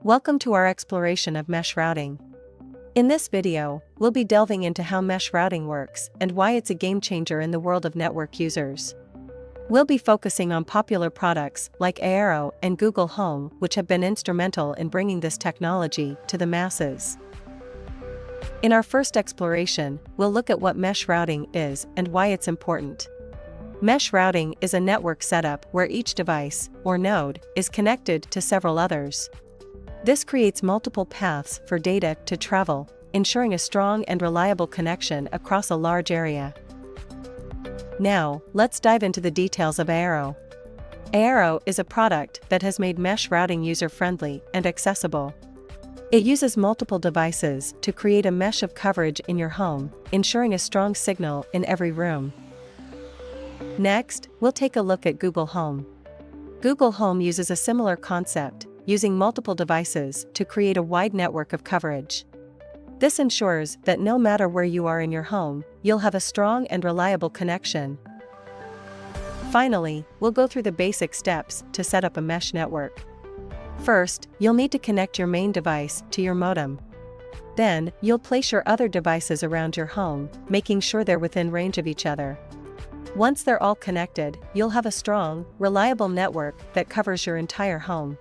Welcome to our exploration of mesh routing. In this video, we'll be delving into how mesh routing works and why it's a game changer in the world of network users. We'll be focusing on popular products like Eero and Google Home, which have been instrumental in bringing this technology to the masses. In our first exploration, we'll look at what mesh routing is and why it's important. Mesh routing is a network setup where each device, or node, is connected to several others. This creates multiple paths for data to travel, ensuring a strong and reliable connection across a large area. Now, let's dive into the details of Eero. Eero is a product that has made mesh routing user-friendly and accessible. It uses multiple devices to create a mesh of coverage in your home, ensuring a strong signal in every room. Next, we'll take a look at Google Home. Google Home uses a similar concept, using multiple devices to create a wide network of coverage. This ensures that no matter where you are in your home, you'll have a strong and reliable connection. Finally, we'll go through the basic steps to set up a mesh network. First, you'll need to connect your main device to your modem. Then, you'll place your other devices around your home, making sure they're within range of each other. Once they're all connected, you'll have a strong, reliable network that covers your entire home.